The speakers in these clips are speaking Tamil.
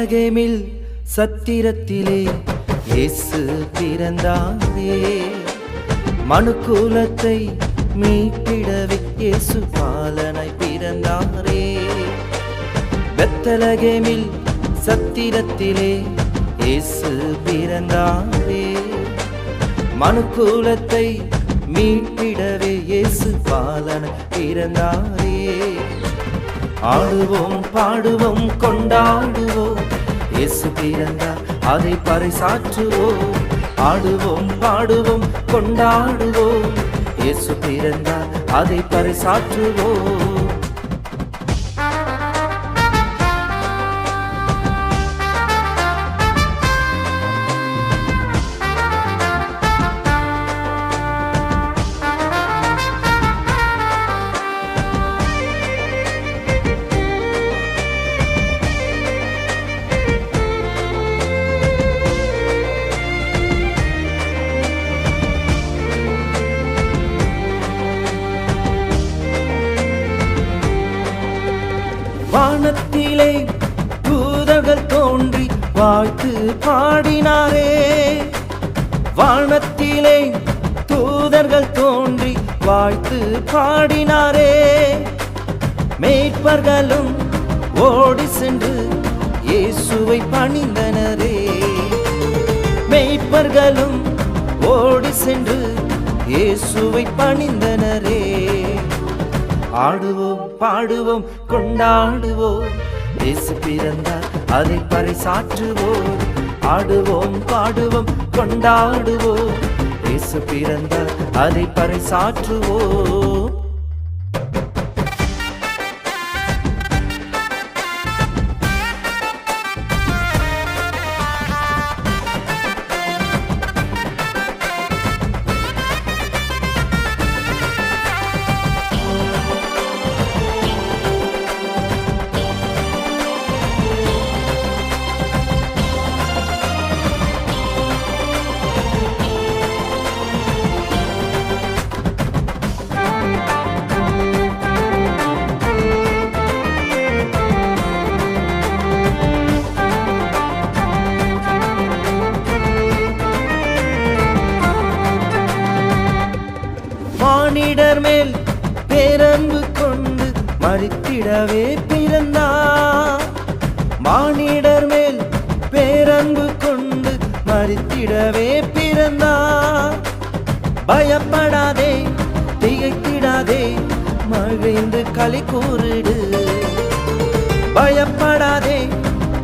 பெத்லகேமில் சத்திரத்திலே இயேசு பிறந்தாரே. மனுக்குலத்தை மீட்டிடவே இயேசு பாலனாய் பிறந்தாரே. பெத்லகேமில் சத்திரத்திலே இயேசு பிறந்தாரே. மனுக்குலத்தை மீட்டிடவே இயேசு பாலனாய் பிறந்தாரே. ஆடுவோம் பாடுவோம் கொண்டாடுவோம், இயேசு பிறந்தார் அதை பறைசாற்றுவோம். ஆடுவோம் பாடுவோம் கொண்டாடுவோம், இயேசு பிறந்தார் அதை பறைசாற்றுவோம். வானத்திலே தூதர்கள் தோன்றி வாழ்த்து பாடினாரே. வானத்திலே தூதர்கள் தோன்றி வாழ்த்து பாடினாரே. மேய்ப்பர்களும் ஓடி சென்று இயேசுவை பணிந்தனரே. மேய்ப்பர்களும் ஓடி சென்று இயேசுவை பணிந்தனரே. ஆடுவோம் பாடுவோம் கொண்டாடுவோம், இயேசு பிறந்தார் அதை பறைசாற்றுவோம். ஆடுவோம் பாடுவோம் கொண்டாடுவோம், இயேசு பிறந்தார் அதை பறைசாற்றுவோம். மானிடர் மேல் பேரன்பு கொண்டு மரித்திடவே பிறந்தார். மானிடர் மேல் பேரன்பு கொண்டு மரித்திடவே பிறந்தார். பயப்படாதே திகைத்திடாதே மகிழ்ந்து களி கூறிடு. பயப்படாதே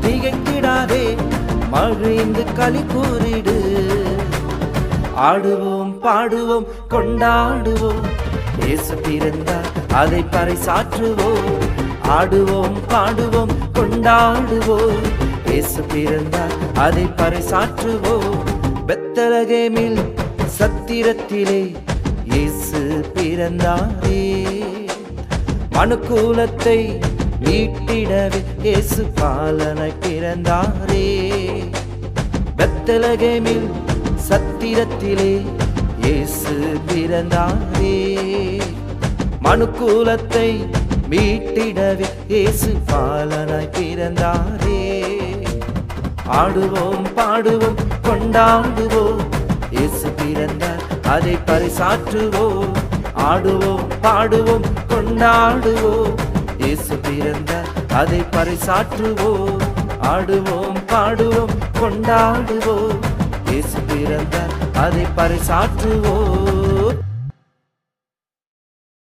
திகைத்திடாதே மகிழ்ந்து களி கூறிடு. ஆடுவோம் பாடுவோம் கொண்டாடுவோம், இயேசு பிறந்தார் அதை பறைசாற்றுவோம். ஆடுவோம் பாடுவோம் கொண்டாடுவோம், இயேசு பிறந்தார் அதை பறைசாற்றுவோம். பெத்லகேமில் சத்திரத்திலே இயேசு பிறந்தாரே. மனுக்குலத்தை மீட்டிடவே இயேசு பாலனாய் பிறந்தாரே. பெத்லகேமில் சத்திரத்திலே இயேசு பிறந்தாரே. மனுக்குலத்தை மீட்டிடவே இயேசு பாலனாய் பிறந்தாரே. ஆடுவோம் பாடுவோம் கொண்டாடுவோம், இயேசு பிறந்தார் அதை பறைசாற்றுவோம். ஆடுவோம் பாடுவோம் கொண்டாடுவோம், இயேசு பிறந்தார் அதை பறைசாற்றுவோம். ஆடுவோம் பாடுவோம் கொண்டாடுவோம், இயேசு பிறந்தார் அதை பறைசாற்றுவோம்.